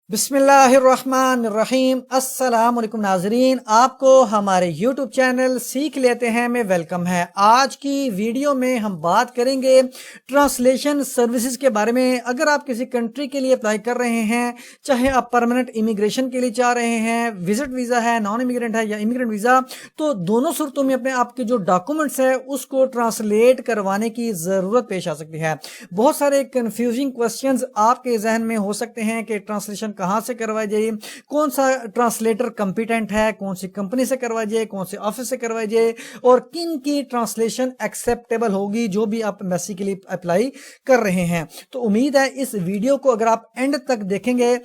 بسم اللہ الرحمن الرحیم۔ السلام علیکم ناظرین، آپ کو ہمارے یوٹیوب چینل سیکھ لیتے ہیں میں ویلکم ہے۔ آج کی ویڈیو میں ہم بات کریں گے ٹرانسلیشن سروسز کے بارے میں۔ اگر آپ کسی کنٹری کے لیے اپلائی کر رہے ہیں، چاہے آپ پرماننٹ امیگریشن کے لیے چاہ رہے ہیں، وزٹ ویزا ہے، نان امیگرینٹ ہے یا امیگرینٹ ویزا، تو دونوں صورتوں میں آپ کے جو ڈاکومنٹس ہے اس کو ٹرانسلیٹ کروانے کی ضرورت پیش آ سکتی ہے۔ بہت سارے کنفیوزنگ کوسچنز آپ کے ذہن میں ہو سکتے ہیں کہ ٹرانسلیشن کہاں سے کروائی جائے، کون سا ٹرانسلیٹر کمپیٹنٹ ہے، کون سی کمپنی سے کروائی جائے، کون سے آفس سے کروائی جائے، اور کن کی ٹرانسلیشن ایکسیپٹیبل ہوگی جو بھی آپ ایمبیسی کے لیے اپلائی کر رہے ہیں۔ تو امید ہے اس ویڈیو کو اگر آپ اینڈ تک دیکھیں گے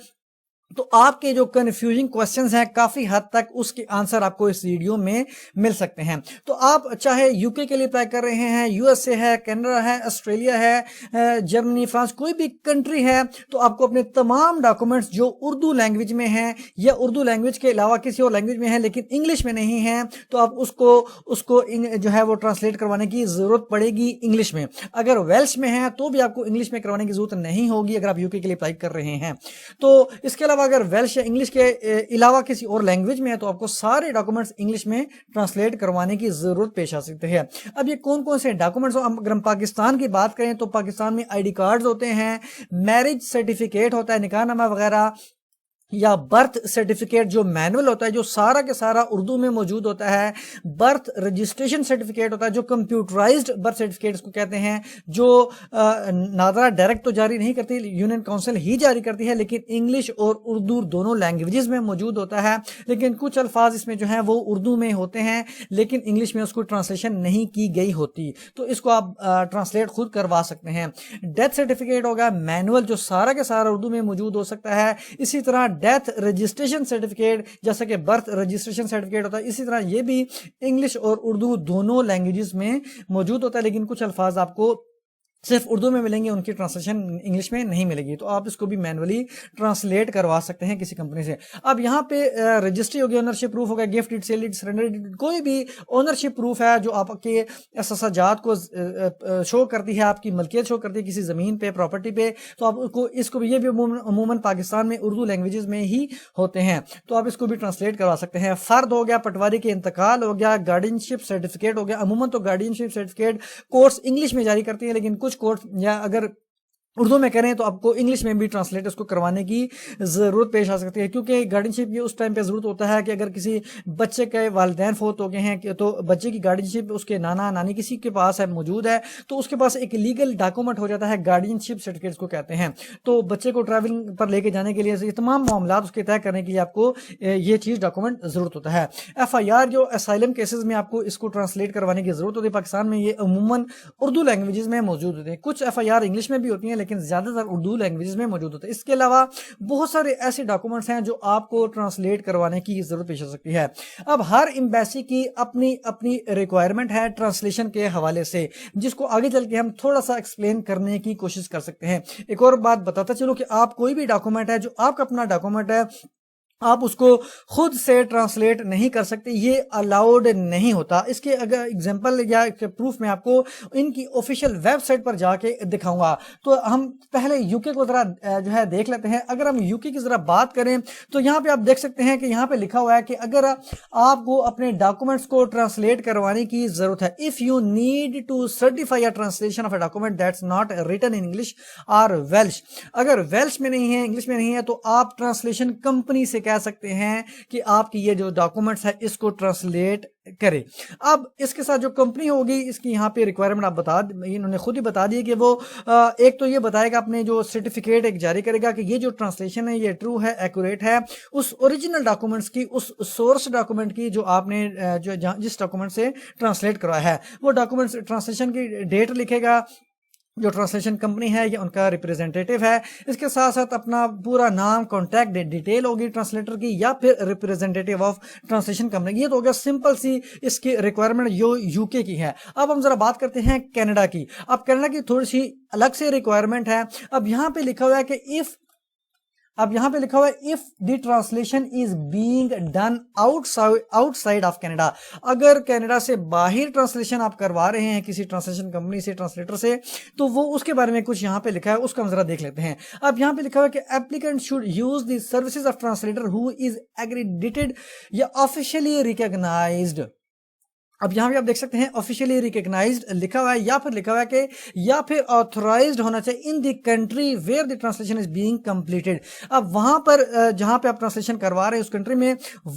تو آپ کے جو کنفیوزنگ کوسچنز ہیں کافی حد تک اس کے آنسر آپ کو اس ویڈیو میں مل سکتے ہیں۔ تو آپ چاہے یو کے لیے اپلائی کر رہے ہیں، یو ایس اے ہے، کینیڈا ہے، آسٹریلیا ہے، جرمنی، فرانس، کوئی بھی کنٹری ہے، تو آپ کو اپنے تمام ڈاکومنٹس جو اردو لینگویج میں ہیں یا اردو لینگویج کے علاوہ کسی اور لینگویج میں ہیں لیکن انگلش میں نہیں ہیں، تو آپ اس کو جو ہے وہ ٹرانسلیٹ کروانے کی ضرورت پڑے گی انگلش میں۔ اگر ویلش میں ہے تو بھی آپ کو انگلش میں کروانے کی ضرورت نہیں ہوگی اگر آپ یو کے لیے اپلائی کر رہے ہیں۔ تو اس کے علاوہ اگر ویلش یا انگلش کے علاوہ کسی اور لینگویج میں ہے تو آپ کو سارے ڈاکومنٹس انگلش میں ٹرانسلیٹ کروانے کی ضرورت پیش آ سکتی ہے۔ اب یہ کون کون سے ڈاکومنٹس، اگر ہم پاکستان کی بات کریں تو پاکستان میں آئی ڈی کارڈز ہوتے ہیں، میرج سرٹیفکیٹ ہوتا ہے، نکاح نامہ وغیرہ، یا برتھ سرٹیفکیٹ جو مینول ہوتا ہے جو سارا کے سارا اردو میں موجود ہوتا ہے، برتھ رجسٹریشن سرٹیفکیٹ ہوتا ہے جو کمپیوٹرائزڈ برتھ سرٹیفکیٹ اس کو کہتے ہیں، جو نادرا ڈائریکٹ تو جاری نہیں کرتی، یونین کونسل ہی جاری کرتی ہے، لیکن انگلش اور اردو دونوں لینگویجز میں موجود ہوتا ہے، لیکن کچھ الفاظ اس میں جو ہیں وہ اردو میں ہوتے ہیں لیکن انگلش میں اس کو ٹرانسلیشن نہیں کی گئی ہوتی، تو اس کو آپ ٹرانسلیٹ خود کروا سکتے ہیں۔ ڈیتھ سرٹیفکیٹ ہوگا مینول جو سارا کے سارا اردو میں موجود ہو سکتا ہے، اسی طرح ڈیتھ رجسٹریشن سرٹیفکیٹ جیسا کہ برتھ رجسٹریشن سرٹیفکیٹ ہوتا ہے، اسی طرح یہ بھی انگلش اور اردو دونوں لینگویجز میں موجود ہوتا ہے، لیکن کچھ الفاظ آپ کو صرف اردو میں ملیں گے، ان کی ٹرانسلیشن انگلش میں نہیں ملے گی، تو آپ اس کو بھی مینولی ٹرانسلیٹ کروا سکتے ہیں کسی کمپنی سے۔ اب یہاں پہ رجسٹری ہوگی، اونرشپ پروف ہوگا، gift deed, sale deed, surrender deed, کوئی بھی اونرشپ پروف ہے جو آپ کے اثاثہ جات کو شو کرتی ہے، آپ کی ملکیت شو کرتی ہے کسی زمین پہ، پراپرٹی پہ، تو آپ کو اس کو بھی، یہ بھی عموماً پاکستان میں اردو لینگویجز میں ہی ہوتے ہیں، تو آپ اس کو بھی ٹرانسلیٹ کروا سکتے ہیں۔ فرد ہو گیا، پٹواری کے انتقال ہو گیا، گارڈینشپ سرٹیفکیٹ ہو گیا، عموماً تو گارڈینشپ سرٹیفکیٹ کورٹس انگلش میں جاری کرتی ہیں لیکن کچھ کورٹ یا اگر اردو میں کریں تو آپ کو انگلش میں بھی ٹرانسلیٹ اس کو کروانے کی ضرورت پیش آ سکتی ہے، کیونکہ گارڈینشپ یہ اس ٹائم پہ ضرورت ہوتا ہے کہ اگر کسی بچے کے والدین فوت ہو گئے ہیں تو بچے کی گارڈینشپ اس کے نانا نانی کسی کے پاس ہے، موجود ہے، تو اس کے پاس ایک لیگل ڈاکومنٹ ہو جاتا ہے، گارڈینشپ سرٹیفکیٹ کو کہتے ہیں، تو بچے کو ٹریولنگ پر لے کے جانے کے لیے یہ تمام معاملات اس کے طے کرنے کے لیے آپ کو یہ چیز ڈاکومنٹ ضرورت ہوتا ہے۔ ایف آئی آر جو اسائلم کیسز میں آپ کو اس کو ٹرانسلیٹ کروانے کی ضرورت ہوتی ہے، پاکستان میں یہ عموماً اردو لینگویجز میں موجود ہوتے ہیں، کچھ ایف آئی آر انگلش میں بھی ہوتی ہیں لیکن زیادہ تر اردو لینگویجز میں موجود ہوتے ہیں۔ اس کے علاوہ بہت سارے ایسے ڈاکومنٹس ہیں جو آپ کو ٹرانسلیٹ کروانے کی ضرورت پیش آ سکتی ہے۔ اب ہر ایمبیسی کی اپنی ریکوائرمنٹ ہے ٹرانسلیشن کے حوالے سے، جس کو آگے چل کے ہم تھوڑا سا ایکسپلین کرنے کی کوشش کر سکتے ہیں۔ ایک اور بات بتاتا چلو کہ آپ کوئی بھی ڈاکومنٹ ہے جو آپ کا اپنا ڈاکومنٹ ہے، آپ اس کو خود سے ٹرانسلیٹ نہیں کر سکتے، یہ الاؤڈ نہیں ہوتا۔ اس کے اگر اگزامپل یا پروف میں آپ کو ان کی آفیشیل ویب سائٹ پر جا کے دکھاؤں گا، تو ہم پہلے یو کے کو ذرا جو ہے دیکھ لیتے ہیں۔ اگر ہم یو کے کی ذرا بات کریں تو یہاں پہ آپ دیکھ سکتے ہیں کہ یہاں پہ لکھا ہوا ہے کہ اگر آپ کو اپنے ڈاکومنٹس کو ٹرانسلیٹ کروانے کی ضرورت ہے، if you need to certify a translation of a document that's not written in English or Welsh، اگر ویلش میں نہیں ہے، انگلش میں نہیں ہے، تو آپ ٹرانسلیشن کمپنی سے کہہ سکتے ہیں کہ آپ کی یہ جو ڈاکومنٹس ہے اس کو ٹرانسلیٹ کرے۔ اب اس کے ساتھ جو کمپنی ہوگی اس کی یہاں پہ ریکوائرمنٹ آپ انہوں نے خود ہی بتا دی کہ وہ ایک تو یہ بتائے گا اپنے جو سرٹیفکیٹ ایک جاری کرے گا کہ یہ جو ٹرانسلیشن ہے یہ ٹرو ہے، ایکوریٹ ہے، اس اوریجنل ڈاکومنٹس کی، اس سورس ڈاکومنٹ کی جو آپ نے جس ڈاکومنٹ سے ٹرانسلیٹ کروایا ہے، وہ ڈاکومنٹس ٹرانسلیشن کی ڈیٹ لکھے گا جو ٹرانسلیشن کمپنی ہے یا ان کا ریپریزنٹیٹیو ہے، اس کے ساتھ ساتھ اپنا پورا نام، کانٹیکٹ ڈیٹیل ہوگی ٹرانسلیٹر کی یا پھر ریپریزنٹیٹیو آف ٹرانسلیشن کمپنی۔ یہ تو ہو گیا سمپل سی اس کی ریکوائرمنٹ جو یو کے کی ہے۔ اب ہم ذرا بات کرتے ہیں کینیڈا کی۔ اب کینیڈا کی تھوڑی سی الگ سے ریکوائرمنٹ ہے۔ اب یہاں پہ لکھا ہوا ہے کہ اب یہاں پہ لکھا ہوا ہے if the translation is being done outside of Canada. اگر کینیڈا سے باہر ٹرانسلیشن آپ کروا رہے ہیں کسی ٹرانسلیشن کمپنی سے، ٹرانسلیٹر سے، تو وہ اس کے بارے میں کچھ یہاں پہ لکھا ہے، اس کو ہم ذرا دیکھ لیتے ہیں. اب یہاں پہ لکھا ہوا ہے کہ applicant should use the services of translator who is accredited یا officially recognized. اب یہاں پہ آپ دیکھ سکتے ہیں آفیشیلی ریکگنائزڈ لکھا ہوا ہے، یا پھر لکھا ہوا ہے کہ یا پھر آتھورائزڈ ہونا چاہیے in the country where the translation is being completed. اب وہاں پر جہاں پہ آپ ٹرانسلیشن کروا رہے ہیں اس کنٹری میں،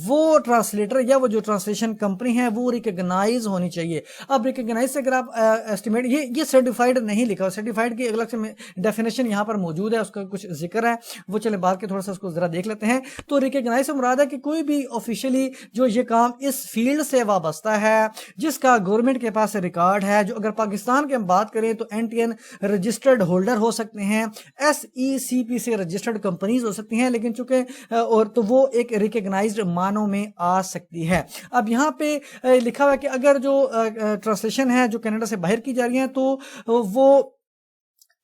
وہ ٹرانسلیٹر یا وہ جو ٹرانسلیشن کمپنی ہے وہ ریکگنائز ہونی چاہیے. اب ریکگنائز سے اگر آپ ایسٹیمیٹ، یہ سرٹیفائڈ نہیں لکھا ہوا، سرٹیفائڈ کی الگ سے ڈیفینیشن یہاں پر موجود ہے، اس کا کچھ ذکر ہے، وہ چلے بعد کے تھوڑا سا اس کو ذرا دیکھ لیتے ہیں. تو ریکگنائز سے مراد ہے کہ کوئی بھی آفیشیلی جو یہ کام اس فیلڈ سے وابستہ ہے، جس کا گورنمنٹ کے پاس ریکارڈ ہے، جو اگر پاکستان کی ہم بات کریں تو NTN رجسٹرڈ ہولڈر ہو سکتے ہیں، SECP سے رجسٹرڈ کمپنیز ہو سکتی ہیں، لیکن چونکہ اور تو وہ ایک ریکگنائزڈ معنوں میں آ سکتی ہے. اب یہاں پہ لکھا ہوا ہے کہ اگر جو ٹرانسلیشن ہے جو کینیڈا سے باہر کی جا رہی ہیں تو وہ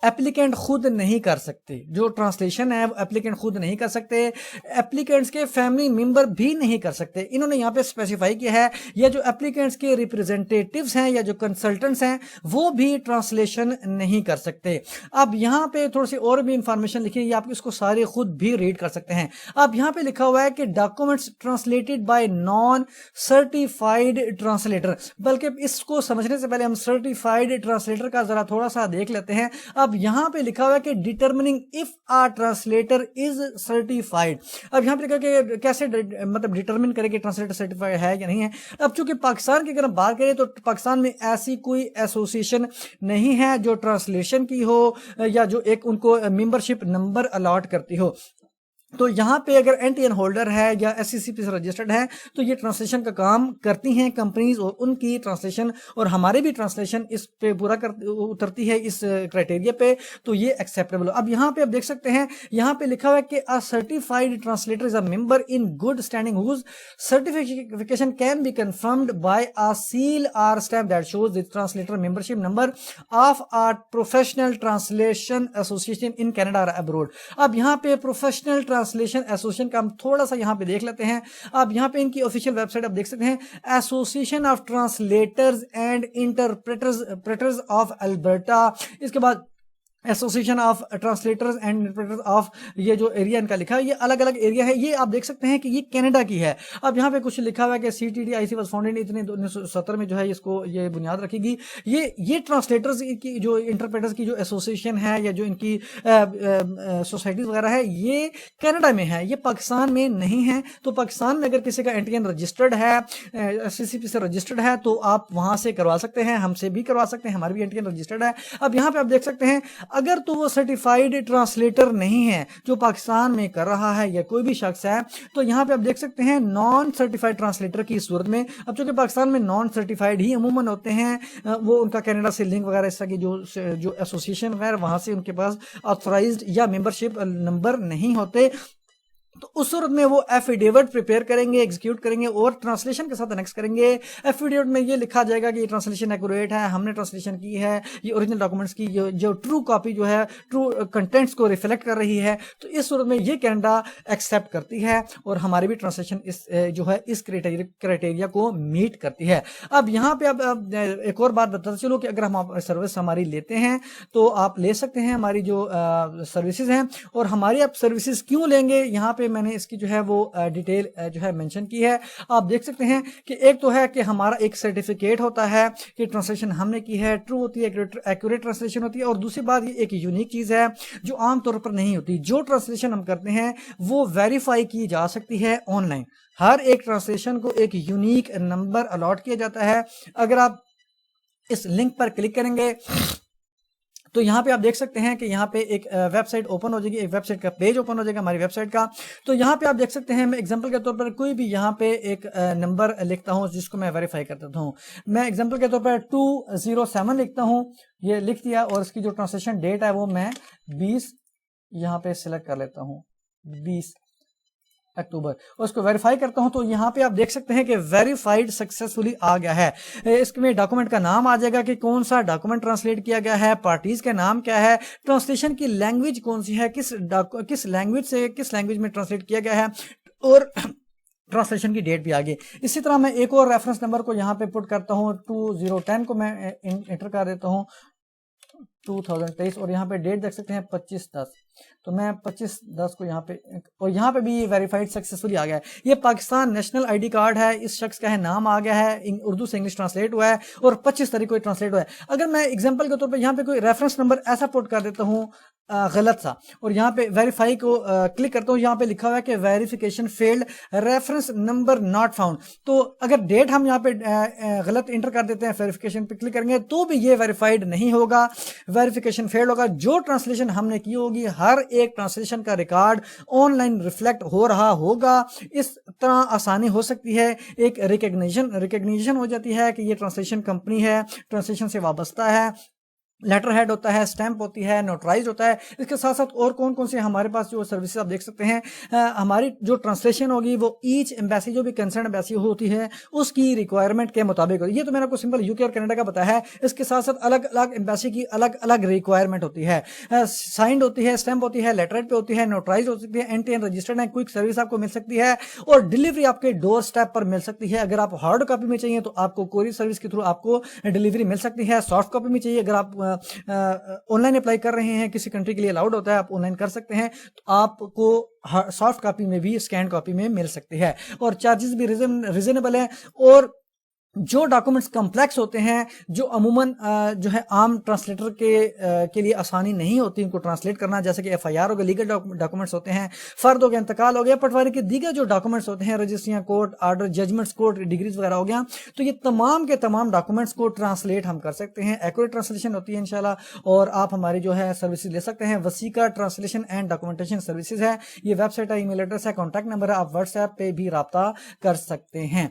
ایپلیکینٹ خود نہیں کر سکتے. جو ٹرانسلیشن ہے وہ ایپلیکینٹ خود نہیں کر سکتے، ایپلیکینٹس کے فیملی ممبر بھی نہیں کر سکتے. انہوں نے یہاں پہ اسپیسیفائی کیا ہے، یا جو ایپلیکینٹس کے ریپریزنٹیٹیوز ہیں یا جو کنسلٹنٹس ہیں وہ بھی ٹرانسلیشن نہیں کر سکتے. اب یہاں پہ تھوڑی سی اور بھی انفارمیشن لکھی ہے، آپ اس کو سارے خود بھی ریڈ کر سکتے ہیں. اب یہاں پہ لکھا ہوا ہے کہ documents translated by non certified translator, بلکہ اس کو سمجھنے سے پہلے ہم سرٹیفائڈ ٹرانسلیٹر کا ذرا تھوڑا سا دیکھ لیتے ہیں. اب یہاں پہ لکھا ہوا ہے کہ determining of a translator is certified. اب یہاں پہ لکھا کہ کیسے مطلب ڈیٹرمن کرے کہ ٹرانسلیٹر سرٹیفائڈ ہے یا نہیں ہے. اب چونکہ پاکستان کی اگر ہم بات کریں تو پاکستان میں ایسی کوئی ایسوسیشن نہیں ہے جو ٹرانسلیشن کی ہو یا جو ایک ان کو ممبرشپ نمبر الاٹ کرتی ہو. تو یہاں پہ اگر NTN ہولڈر ہے یا SECP سے رجسٹرڈ ہے تو یہ ٹرانسلیشن کا کام کرتی ہیں کمپنیز، اور ان کی ٹرانسلیشن اور ہمارے بھی ٹرانسلیشن اس پہ پورا اترتی ہے اس کرائٹیریا پہ، تو یہ ایکسیپٹیبل. اب یہاں پہ آپ دیکھ سکتے ہیں، یہاں پہ لکھا ہوا ہے کہ a certified translator is a member in good standing whose certification can be confirmed by a seal or stamp that shows the translator membership number of a professional translation association in Canada or abroad. اب یہاں پہ professional translation association کا ہم تھوڑا سا یہاں پہ دیکھ لیتے ہیں. اب یہاں پہ ان کی آفیشیل ویب سائٹ آپ دیکھ سکتے ہیں، association of translators and interpreters of Alberta. اس کے بعد association of translators and interpreters of, یہ جو ایریا ان کا لکھا ہے یہ الگ الگ ایریا ہے. یہ آپ دیکھ سکتے ہیں کہ یہ کینیڈا کی ہے. اب یہاں پہ کچھ لکھا ہوا ہے کہ CTTIC واز فاؤنڈیڈ اتنے 1970 میں جو ہے اس کو یہ بنیاد رکھے گی. یہ ٹرانسلیٹرز کی جو انٹرپریٹرز کی جو ایسوسیشن ہے یا جو ان کی سوسائٹیز وغیرہ ہے یہ کینیڈا میں ہے، یہ پاکستان میں نہیں ہے. تو پاکستان میں اگر کسی کا NTN رجسٹرڈ ہے، SECP سے رجسٹرڈ ہے، تو آپ وہاں سے کروا سکتے ہیں، ہم سے بھی کروا سکتے ہیں، ہماری بھی NTN رجسٹرڈ ہے. اب یہاں پہ آپ دیکھ سکتے ہیں اگر تو وہ سرٹیفائیڈ ٹرانسلیٹر نہیں ہے جو پاکستان میں کر رہا ہے یا کوئی بھی شخص ہے، تو یہاں پہ آپ دیکھ سکتے ہیں نان سرٹیفائیڈ ٹرانسلیٹر کی صورت میں. اب چونکہ پاکستان میں نان سرٹیفائیڈ ہی عموماً ہوتے ہیں، وہ ان کا کینیڈا سے لنک وغیرہ اس طرح کی جو ایسوسیشن وغیرہ وہاں سے ان کے پاس آتھورائزڈ یا ممبرشپ نمبر نہیں ہوتے، تو اس صورت میں وہ ایفیڈیوٹ پریپیئر کریں گے، ایگزیکیوٹ کریں گے اور ٹرانسلیشن کے ساتھ انیکس کریں گے. ایفیڈیوٹ میں یہ لکھا جائے گا کہ یہ ٹرانسلیشن ایکوریٹ ہے، ہم نے ٹرانسلیشن کی ہے، یہ اوریجنل ڈاکومنٹس کی جو ٹرو کاپی جو ہے ٹرو کنٹینٹس کو ریفلیکٹ کر رہی ہے. تو اس صورت میں یہ کینیڈا ایکسیپٹ کرتی ہے اور ہماری بھی ٹرانسلیشن جو ہے اس کرائٹیریا کو میٹ کرتی ہے. اب یہاں پہ اب ایک اور بات بتاتا چلو کہ اگر ہم سروس ہماری لیتے ہیں تو آپ لے سکتے ہیں ہماری جو سروسز ہیں. اور ہماری آپ سروسز کیوں لیں گے، یہاں پہ میں نے اس کی جو ہے وہ ڈیٹیل جو ہے مینشن کی ہے. آپ دیکھ سکتے ہیں کہ ایک تو ہے کہ ہمارا ایک سرٹیفکیٹ ہوتا ہے کہ ٹرانسلیشن ہم نے کی ہے، ٹرو ہوتی ہے، ایکوریٹ ٹرانسلیشن ہوتی ہے. اور دوسری بات یہ ایک یونیک چیز ہے جو عام طور پر نہیں ہوتی، جو ٹرانسلیشن ہم کرتے ہیں وہ ویریفائی کی جا سکتی ہے آن لائن. ہر ایک ٹرانسلیشن کو ایک یونیک نمبر الاٹ کیا جاتا ہے. اگر آپ اس لنک پر کلک کریں گے تو یہاں پہ آپ دیکھ سکتے ہیں کہ یہاں پہ ایک ویب سائٹ اوپن ہو جائے گی، ایک ویب سائٹ کا پیج اوپن ہو جائے گا ہماری ویب سائٹ کا. تو یہاں پہ آپ دیکھ سکتے ہیں، میں ایگزامپل کے طور پر کوئی بھی یہاں پہ ایک نمبر لکھتا ہوں جس کو میں ویریفائی کرتا ہوں. میں ایگزامپل کے طور پر 207 لکھتا ہوں، یہ لکھ دیا، اور اس کی جو ٹرانسلیشن ڈیٹ ہے وہ میں 20 یہاں پہ سلیکٹ کر لیتا ہوں، 20. اکتوبر، اور اس کو ویریفائی کرتا ہوں تو یہاں پہ آپ دیکھ سکتے ہیں کہ ویریفائڈ سکسیسفلی آ گیا ہے. اس میں ڈاکومنٹ کا نام آ جائے گا کہ کون سا ڈاکومنٹ ٹرانسلیٹ کیا گیا ہے، پارٹیز کا نام کیا ہے، ٹرانسلیشن کی لینگویج کون سی ہے، کس لینگویج سے کس لینگویج میں ٹرانسلیٹ کیا گیا ہے، اور ٹرانسلیشن کی ڈیٹ بھی آگے. اسی طرح میں ایک اور ریفرنس نمبر کو یہاں پہ پٹ کرتا ہوں، 2010 کو میں انٹر کر دیتا ہوں 2023، اور یہاں پہ ڈیٹ دیکھ سکتے ہیں 25/10، تو میں 25/10 کو یہاں پہ، اور یہاں پہ بھی ویریفائڈ سکسیسفلی آ گیا ہے. یہ Pakistan national I D card ہے، اس شخص کا ہے نام آ گیا ہے، اردو سے انگلش ٹرانسلیٹ ہوا ہے اور 25 تاریخ کو ٹرانسلیٹ ہوا ہے. اگر میں اگزامپل کے طور پہ یہاں پہ کوئی ریفرنس نمبر ایسا پٹ کر دیتا ہوں غلط سا، اور یہاں پہ ویریفائی کو کلک کرتا ہوں، یہاں پہ لکھا ہوا ہے کہ verification field, reference number not found, تو اگر ڈیٹ ہم یہاں پہ غلط انٹر کر دیتے ہیں، ویریفیکیشن پہ کلک کریں گے تو بھی یہ ویریفائڈ نہیں ہوگا، ویریفیکیشن فیلڈ ہوگا. جو ٹرانسلیشن ہم نے کی ہوگی، ہر ایک ٹرانسلیشن کا ریکارڈ آن لائن ریفلیکٹ ہو رہا ہوگا. اس طرح آسانی ہو سکتی ہے، ایک ریکگنیشن ہو جاتی ہے کہ یہ ٹرانسلیشن کمپنی ہے، ٹرانسلیشن سے وابستہ ہے، لیٹر ہیڈ ہوتا ہے، سٹیمپ ہوتی ہے، نوٹرائز ہوتا ہے. اس کے ساتھ ساتھ اور کون کون سے ہمارے پاس جو سروسز آپ دیکھ سکتے ہیں. ہماری جو ٹرانسلیشن ہوگی وہ ایچ ایمبیسی، جو بھی کنسرن ایمبیسی ہوتی ہے اس کی ریکوائرمنٹ کے مطابق ہوتی ہے. یہ تو میں نے آپ کو سمپل یو کے اور کینیڈا کا بتایا ہے. اس کے ساتھ ساتھ الگ الگ ایمبیسی کی الگ الگ ریکوائرمنٹ ہوتی ہے، سائنڈ ہوتی ہے، سٹیمپ ہوتی ہے، لیٹر ہیڈ پہ ہوتی ہے، نوٹرائز ہو سکتی ہے، NTN رجسٹرڈ ہے. کوئک سروس آپ کو مل سکتی ہے اور ڈلیوری آپ کے ڈور سٹیپ پر مل سکتی ہے. اگر آپ ہارڈ کاپی میں چاہیے تو آپ کو کوریئر سروس کے تھرو آپ کو ڈلیوری مل سکتی ہے. سافٹ کاپی میں چاہیے، اگر آپ آن لائن اپلائی کر رہے ہیں، کسی کنٹری کے لیے الاؤڈ ہوتا ہے، آپ آن لائن کر سکتے ہیں، تو آپ کو سافٹ کاپی میں بھی اسکین کاپی میں مل سکتی ہے، اور چارجز بھی ریزنیبل ہیں. اور جو ڈاکومنٹس کمپلیکس ہوتے ہیں، جو عموماً جو ہے عام ٹرانسلیٹر کے لیے آسانی نہیں ہوتی ان کو ٹرانسلیٹ کرنا، جیسے کہ FIR ہو گیا، لیگل ڈاکومنٹس ہوتے ہیں، فرد ہو گیا، انتقال ہو گیا، پٹواری کے دیگر جو ڈاکومنٹس ہوتے ہیں، رجسٹریاں، court order, judgments, court decrees وغیرہ ہو گیا، تو یہ تمام کے تمام ڈاکومنٹس کو ٹرانسلیٹ ہم کر سکتے ہیں. ایکوریٹ ٹرانسلیشن ہوتی ہے انشاءاللہ، اور آپ ہماری جو ہے سروسز لے سکتے ہیں. وسیقہ ٹرانسلیشن اینڈ ڈاکومنٹیشن سروسز ہے، یہ ویب سائٹ ہے، ای میل ایڈریس ہے، کانٹیکٹ نمبر ہے، آپ واٹس ایپ پہ بھی رابطہ کر سکتے ہیں.